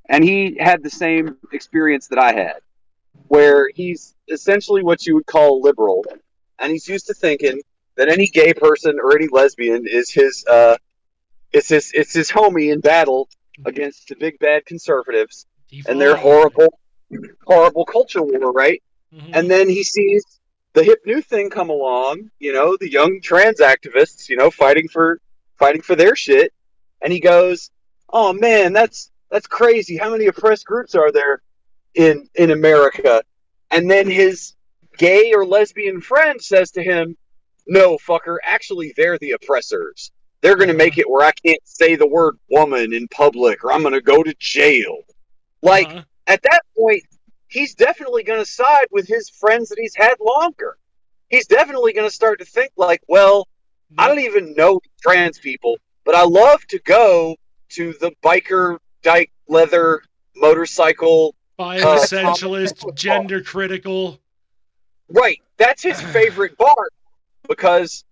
And he had the same experience that I had, where he's essentially what you would call liberal, and he's used to thinking that any gay person or any lesbian is his homie in battle against the big bad conservatives and their horrible culture war, right? Mm-hmm. And then he sees the hip new thing come along, the young trans activists, fighting for their shit, and he goes, "Oh man, that's crazy. How many oppressed groups are there in America?" And then his gay or lesbian friend says to him, "No, fucker, actually they're the oppressors. They're going to make it where I can't say the word woman in public or I'm going to go to jail." Like, at that point, he's definitely going to side with his friends that he's had longer. He's definitely going to start to think like, well, I don't even know trans people, but I love to go to the biker, dyke, leather, motorcycle. Bioessentialist, gender critical. Right. That's his favorite bar because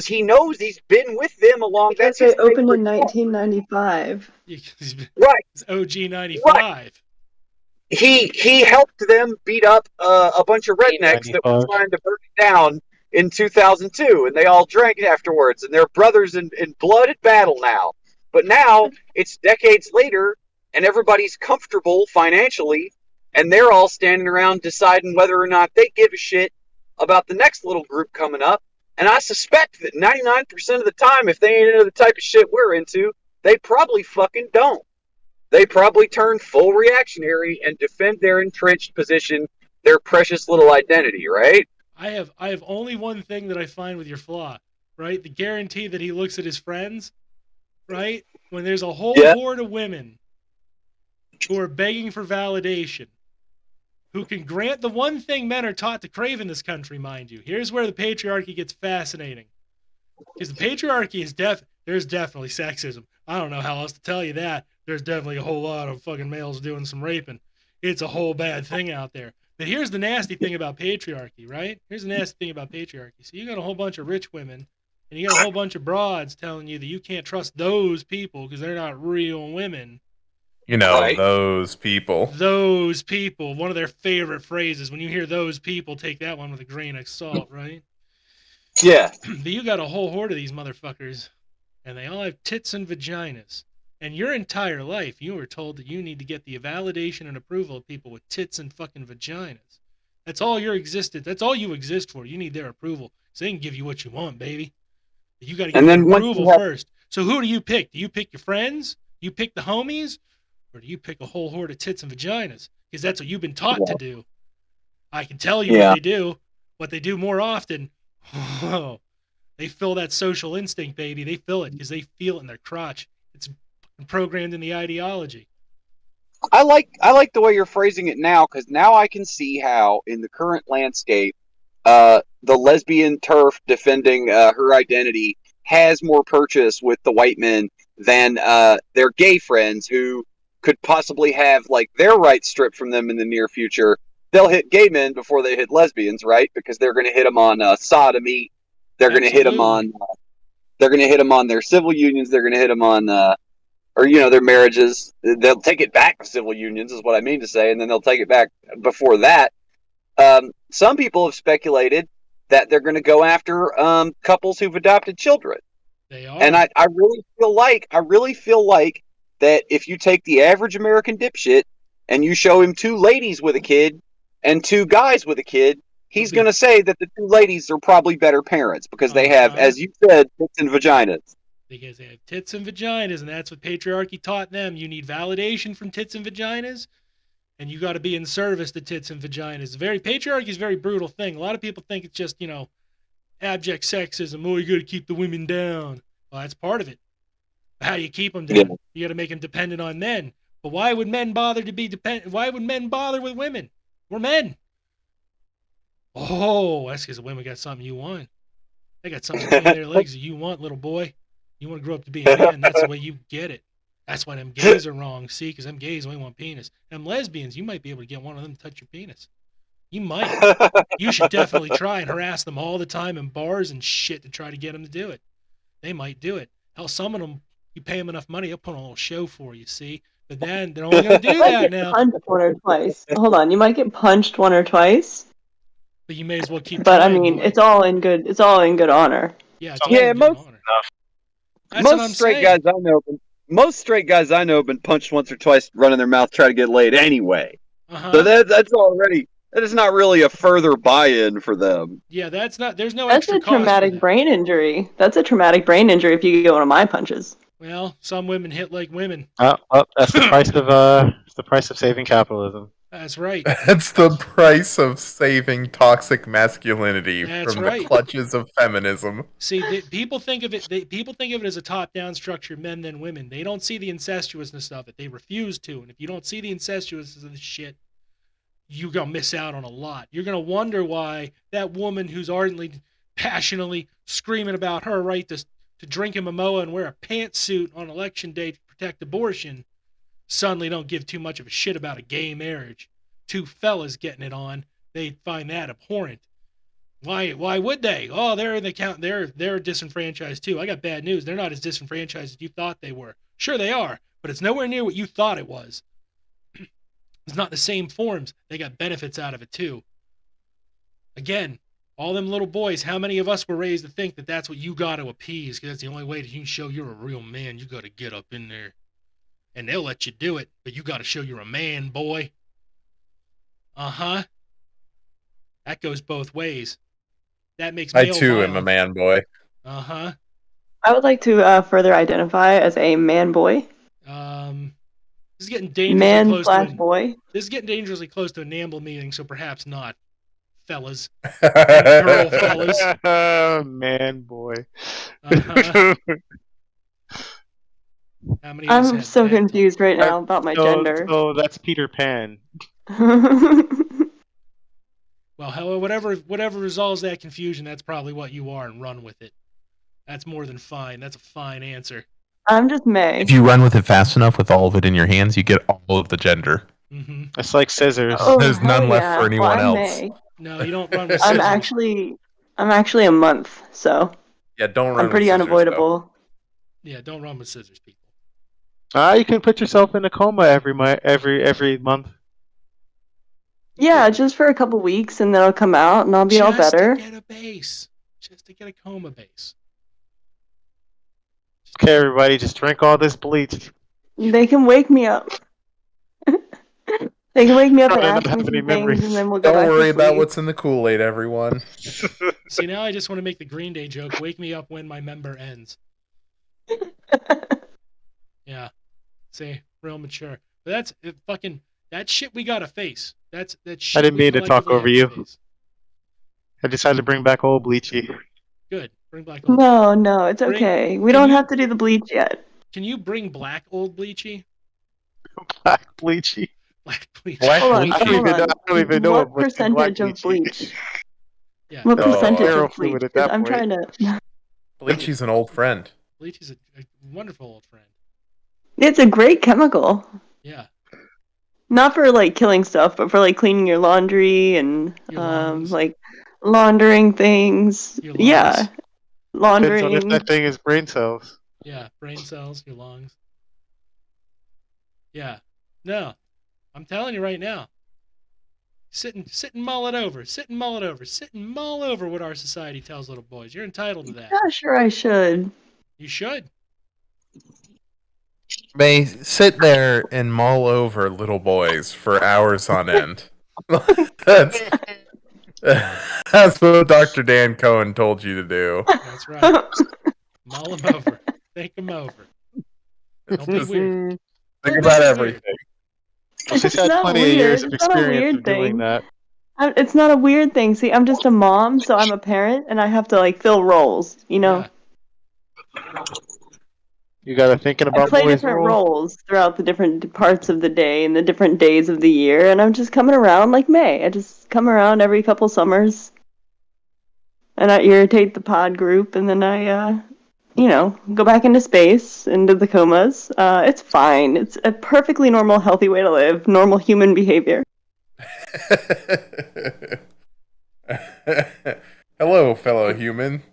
he knows he's been with them along. Because they opened in 1995. Right. It's OG 95. Right. He helped them beat up a bunch of rednecks that were trying to burn it down in 2002, and they all drank afterwards, and they're brothers in blood at battle now. But now it's decades later, and everybody's comfortable financially, and they're all standing around deciding whether or not they give a shit about the next little group coming up. And I suspect that 99% of the time, if they ain't into the type of shit we're into, they probably fucking don't. They probably turn full reactionary and defend their entrenched position, their precious little identity, right? I have only one thing that I find with your flaw, right? The guarantee that he looks at his friends, right? When there's a whole horde of women who are begging for validation, who can grant the one thing men are taught to crave in this country, mind you. Here's where the patriarchy gets fascinating. Because the patriarchy is there's definitely sexism. I don't know how else to tell you that. There's definitely a whole lot of fucking males doing some raping. It's a whole bad thing out there. But here's the nasty thing about patriarchy, right? Here's the nasty thing about patriarchy. So you got a whole bunch of rich women, and you got a whole bunch of broads telling you that you can't trust those people because they're not real women. Right. Those people. Those people. One of their favorite phrases. When you hear those people, take that one with a grain of salt, right? Yeah. But you got a whole horde of these motherfuckers, and they all have tits and vaginas. And your entire life, you were told that you need to get the validation and approval of people with tits and fucking vaginas. That's all you exist for. You need their approval. So they can give you what you want, baby. You got to get And their then once approval you have, first. So who do you pick? Do you pick your friends? Do you pick the homies? Or do you pick a whole horde of tits and vaginas? Because that's what you've been taught to do. I can tell you Yeah. what they do. What they do more often, oh, they feel that social instinct, baby. They feel it because they feel it in their crotch. It's programmed in the ideology. I like the way you're phrasing it now, because now I can see how in the current landscape, the lesbian turf defending her identity has more purchase with the white men than their gay friends who could possibly have like their rights stripped from them in the near future. They'll hit gay men before they hit lesbians, right? Because they're going to hit them on sodomy. They're going to hit them on. They're going to hit them on their civil unions. They're going to hit them on, or their marriages. They'll take it back to civil unions, is what I mean to say, and then they'll take it back before that. Some people have speculated that they're going to go after couples who've adopted children. They are. And I really feel like that if you take the average American dipshit and you show him two ladies with a kid and two guys with a kid, he's going to say that the two ladies are probably better parents because they have, as you said, tits and vaginas. Because they have tits and vaginas, and that's what patriarchy taught them. You need validation from tits and vaginas, and you got to be in service to tits and vaginas. Patriarchy is a very brutal thing. A lot of people think it's just, abject sexism. Oh, you got to keep the women down. Well, that's part of it. How do you keep them down? Yeah. You got to make them dependent on men. But why would men bother to be dependent? Why would men bother with women? We're men. Oh, that's because the women got something you want. They got something between their legs that you want, little boy. You want to grow up to be a man. That's the way you get it. That's why them gays are wrong. See, because them gays only want penis. Them lesbians, you might be able to get one of them to touch your penis. You might. You should definitely try and harass them all the time in bars and shit to try to get them to do it. They might do it. Hell, some of them, you pay them enough money, they'll put on a little show for you, see? But then they're only going to do that now. Punched one or twice. Hold on, you might get punched one or twice. But you may as well keep But trying, I mean, boy. it's all in good honor. Yeah, most straight guys I know have been punched once or twice, running their mouth, trying to get laid anyway. So that is not really a further buy-in for them. Yeah, there's no That's extra a traumatic brain injury. That's a traumatic brain injury if you get one of my punches. Well, some women hit like women. That's the price of saving capitalism. That's right. That's the price of saving toxic masculinity from right. the clutches of feminism. See, people think of it as a top-down structure, men then women. They don't see the incestuousness of it. They refuse to. And if you don't see the incestuousness of this shit, you're going to miss out on a lot. You're going to wonder why that woman who's ardently, passionately screaming about her right to drink a Momoa and wear a pantsuit on election day to protect abortion suddenly don't give too much of a shit about a gay marriage. Two fellas getting it on, they find that abhorrent. Why would they? Oh, they're in the count. They're disenfranchised too. I got bad news. They're not as disenfranchised as you thought they were. Sure they are, but it's nowhere near what you thought it was. It's not the same forms. They got benefits out of it too. Again, all them little boys, how many of us were raised to think that that's what you got to appease because that's the only way that you can show you're a real man. You got to get up in there. And they'll let you do it, but you got to show you're a man, boy. Uh-huh. That goes both ways. That makes I too am a man boy. Uh-huh. I would like to further identify as a man boy. This is getting dangerously close to boy. This is getting dangerously close to a NAMBLA meeting, so perhaps not, fellas. Girl fellas. Man boy. Uh-huh. I'm so confused right now about my gender. Oh, that's Peter Pan. Well, whatever resolves that confusion, that's probably what you are, and run with it. That's more than fine. That's a fine answer. I'm just May. If you run with it fast enough with all of it in your hands, you get all of the gender. Mm-hmm. It's like scissors. There's none left for anyone else. May. No, you don't run with scissors. I'm actually a month, so yeah, don't run. I'm pretty with scissors, unavoidable. Though. Yeah, don't run with scissors, people. You can put yourself in a coma every month. Yeah, just for a couple weeks, and then I'll come out, and I'll be all better. Just to get a coma base. Okay, everybody, just drink all this bleach. They can wake me up. They can wake me up and Probably not ask me have some any things, memories. and then we'll go Don't back worry to about sleep. what's in the Kool-Aid, everyone. See, now I just want to make the Green Day joke. Wake me up when my member ends. Yeah. See, real mature. But that's fucking that shit we gotta face. That's that shit. I didn't we mean to talk collectively over have to you. face. I decided to bring back old Bleachy. Good. Bring black old. No, it's Bring- okay. We can don't you- have to do the bleach yet. Can you bring black old Bleachy? Black Bleachy. Black Bleachy. Black Hold on, bleach. I don't hold even know. on. I don't even know What what's in black percentage of Bleachy. bleach? Yeah. What Oh, percentage Ferro of bleach? fluid at 'Cause that I'm point. trying to. Bleachy's an old friend. Bleachy's a wonderful old friend. It's a great chemical. Yeah. Not for like killing stuff, but for like cleaning your laundry and Your lungs. like laundering things. Your lungs. Yeah, Depends on if laundering. that thing is brain cells. Yeah. Brain cells. Your lungs. Yeah. No. I'm telling you right now. Sit and mull it over. Sit and mull it over. Sit and mull over what our society tells little boys. You're entitled to that. Yeah, sure, I should. You should. May sit there and mull over little boys for hours on end. that's, that's what Dr. Dan Cohen told you to do. That's right. Mull them over. Think them over. Don't be weird. Think about everything. She's It's had not plenty of weird. years of It's not a experience weird of doing thing. that. It's not a weird thing. See, I'm just a mom, so I'm a parent, and I have to like fill roles. You know, Yeah. You got to thinking I about play boys' different role. roles throughout the different parts of the day and the different days of the year, and I'm just coming around like May. I just come around every couple summers, and I irritate the pod group, and then I, go back into space, into the comas. It's fine. It's a perfectly normal, healthy way to live. Normal human behavior. Hello, fellow human.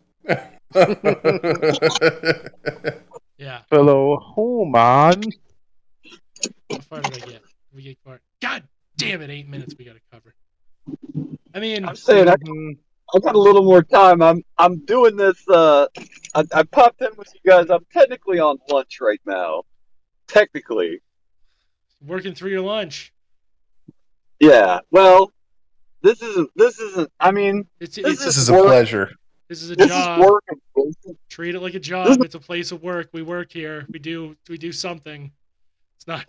Yeah. Fellow Homan. How far did I get? We get far. God damn it! 8 minutes we got to cover. I mean, I'm saying I got a little more time. I'm doing this. I popped in with you guys. I'm technically on lunch right now. Technically, working through your lunch. yeah. Well, this isn't. I mean, It's This This is a pleasure. this is a this job. is work. Treat it like a job. It's a place of work. We work here. We do something. It's not.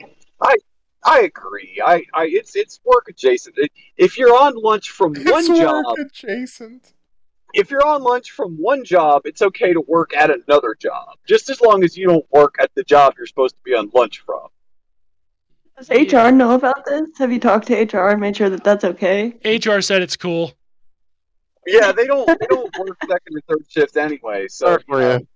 I agree. It's work adjacent. If you're on lunch from one job, adjacent. if you're on lunch from one job, it's okay to work at another job, just as long as you don't work at the job you're supposed to be on lunch from. Does HR know about this? Have you talked to HR and made sure that that's okay? HR said it's cool. Yeah, they don't work second or third shift anyway, so Sorry for you.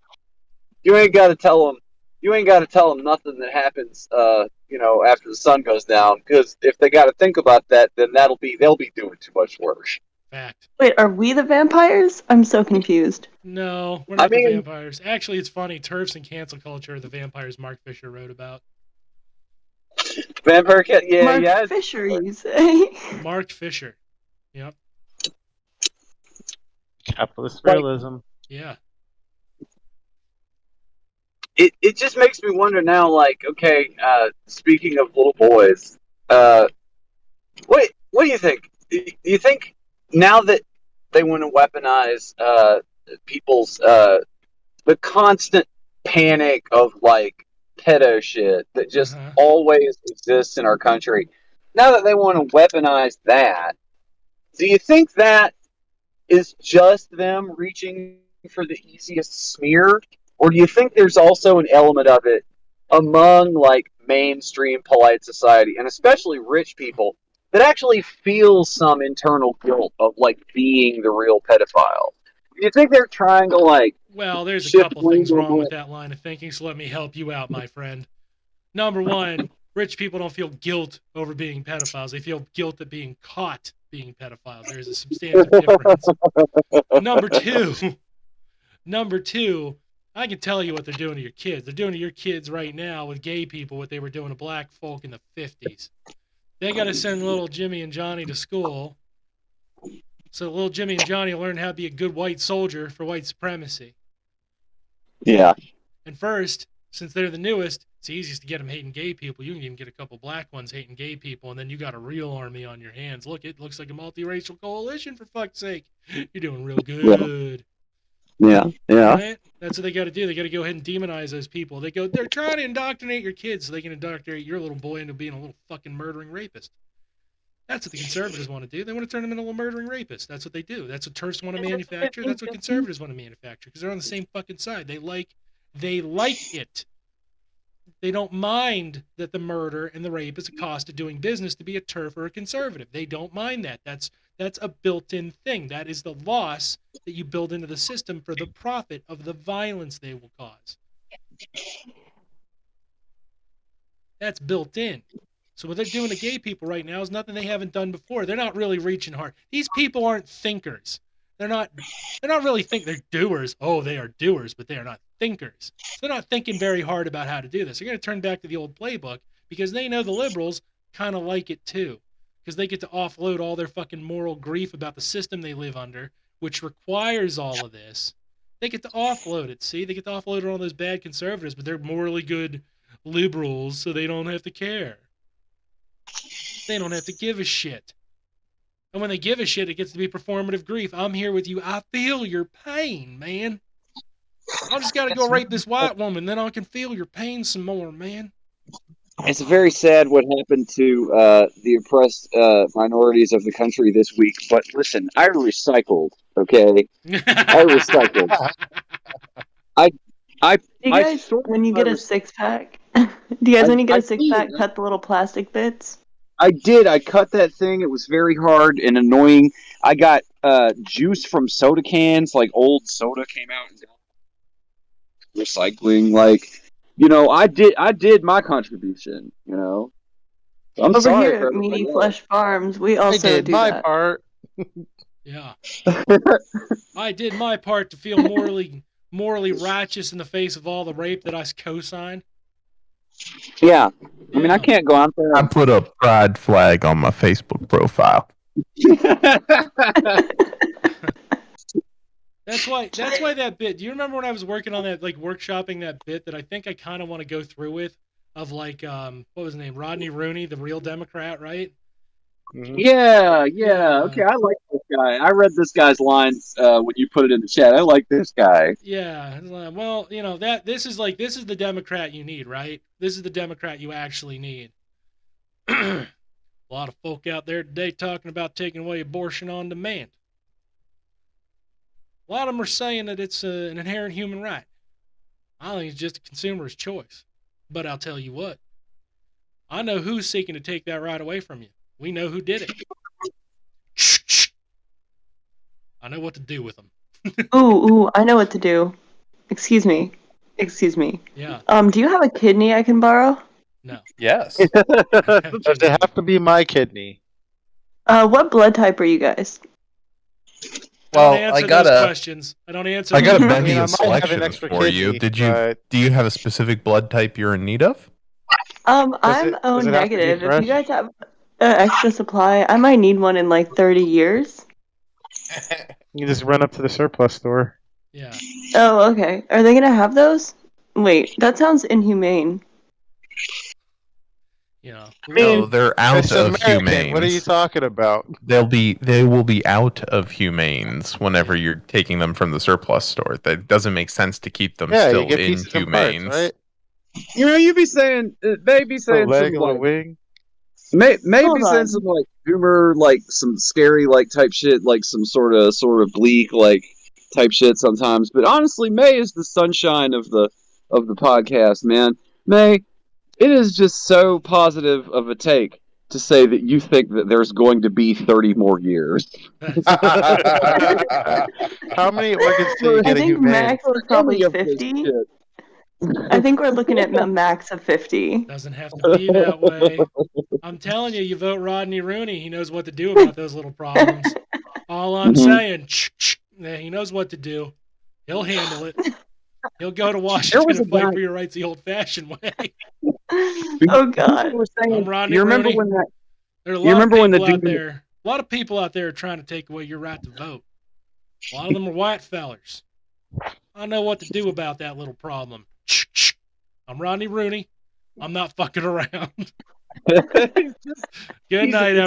you ain't got to tell them. You ain't got to tell them nothing that happens, after the sun goes down. Because if they got to think about that, then they'll be doing too much work. Fact. Wait, are we the vampires? I'm so confused. No, we're not I mean- the vampires. Actually, it's funny. TERFs and cancel culture are the vampires Mark Fisher wrote about. Vampire cat, yeah, Mark yeah. Fisher, you say? Mark Fisher. Yep. Capitalist realism. Yeah. It just makes me wonder now. Like, okay, speaking of little boys, what do you think? Do you think now that they want to weaponize people's the constant panic of like pedo shit that just Uh-huh. always exists in our country. Now that they want to weaponize that, do you think that is just them reaching for the easiest smear? Or do you think there's also an element of it among like mainstream polite society, and especially rich people, that actually feel some internal guilt of like being the real pedophile? Do you think they're trying to like Well, there's a shift couple things blame wrong on- with that line of thinking, so let me help you out, my friend. Number one, rich people don't feel guilt over being pedophiles. They feel guilt at being caught being pedophiles. There's a substantial difference. Number two, I can tell you what they're doing to your kids. They're doing to your kids right now with gay people what they were doing to black folk in the 50s. They got to send little Jimmy and Johnny to school so little Jimmy and Johnny will learn how to be a good white soldier for white supremacy. Yeah. And first, since they're the newest, it's easiest to get them hating gay people. You can even get a couple black ones hating gay people, and then you got a real army on your hands. Look, it looks like a multiracial coalition, for fuck's sake. You're doing real good. Yeah. Right? That's what they got to do. They got to go ahead and demonize those people. They're trying to indoctrinate your kids so they can indoctrinate your little boy into being a little fucking murdering rapist. That's what the conservatives want to do. They want to turn them into a little murdering rapist. That's what they do. That's what Terps want to manufacture. That's what conservatives want to manufacture because they're on the same fucking side. They like it. They don't mind that the murder and the rape is a cost of doing business to be a TERF or a conservative. They don't mind that. That's a built-in thing. That is the loss that you build into the system for the profit of the violence they will cause. That's built in. So what they're doing to gay people right now is nothing they haven't done before. They're not really reaching hard. These people aren't thinkers. They're not really they're doers. Oh, they are doers, but they are not thinkers. So they're not thinking very hard about how to do this. They're going to turn back to the old playbook because they know the liberals kind of like it too. Because they get to offload all their fucking moral grief about the system they live under, which requires all of this. They get to offload it, see? They get to offload it on all those bad conservatives, but they're morally good liberals, so they don't have to care. They don't have to give a shit. And when they give a shit, it gets to be performative grief. I'm here with you. I feel your pain, man. I just got to go rape this white woman, then I can feel your pain some more, man. It's very sad what happened to the oppressed minorities of the country this week. But listen, I recycled. Okay, I recycled. Do you guys, when you get a six-pack, do you guys, when you get a six-pack, cut the little plastic bits? I did. I cut that thing. It was very hard and annoying. I got juice from soda cans, like old soda came out. And recycling, like, you know, I did my contribution. You know, I'm Over sorry here at Meaty Flesh Farms, we also I did do my that. part. Yeah. I did my part to feel morally righteous in the face of all the rape that I co-signed. Yeah. I mean, I can't go out there. I put a pride flag on my Facebook profile. That's why that bit. Do you remember when I was working on that, like workshopping that bit that I think I kind of want to go through with, of like what was his name, Rodney Rooney, the real Democrat, right? Mhm. Yeah. Okay, I like this guy. I read this guy's lines when you put it in the chat. I like this guy. Yeah. Well, you know this is the Democrat you need, right? This is the Democrat you actually need. A lot of folk out there today talking about taking away abortion on demand. A lot of them are saying that it's an inherent human right. I think it's just a consumer's choice. But I'll tell you what. I know who's seeking to take that right away from you. We know who did it. I know what to do with them. Ooh, I know what to do. Excuse me. Yeah. Do you have a kidney I can borrow? No. Yes. Does it have to be my kidney? What blood type are you guys? Well, I don't answer I got those a- questions. I don't answer. I got a those bevy I of might have an selections extra for you. kidney, Do you have a specific blood type you're in need of? I'm does it have to be negative. If fresh? you guys have an extra supply, I might need one in like 30 years. You just run up to the surplus store. Yeah. Oh, okay. Are they gonna have those? Wait, that sounds inhumane. You know. No, they're out It's of American. humanes. What are you talking about? They will be out of humanes whenever you're taking them from the surplus store. That doesn't make sense to keep them Yeah, you still get in pieces and parts, humanes. right? You know, you be saying, maybe A saying leg, a some little like, wing. maybe Hold saying on. some like humor, like some scary like type shit, like some sort of bleak like type shit sometimes. But honestly, May is the sunshine of the podcast, man. May, it is just so positive of a take to say that you think that there's going to be 30 more years. How many organs do you I get a think humane? max was probably Any of this 50. shit. I think we're looking at a max of 50. Doesn't have to be that way. I'm telling you, you vote Rodney Rooney, he knows what to do about those little problems. All I'm saying, yeah, he knows what to do. He'll handle it. He'll go to Washington was a and fight guy- for your rights the old-fashioned way. Oh God. People were saying- I'm Rodney you remember Rooney. when that? There are a You lot of remember when the people out dude- there. A lot of people out there are trying to take away your right to vote. A lot of them are white fellers. I know what to do about that little problem. I'm Rodney Rooney. I'm not fucking around. He's just- Good he's night, a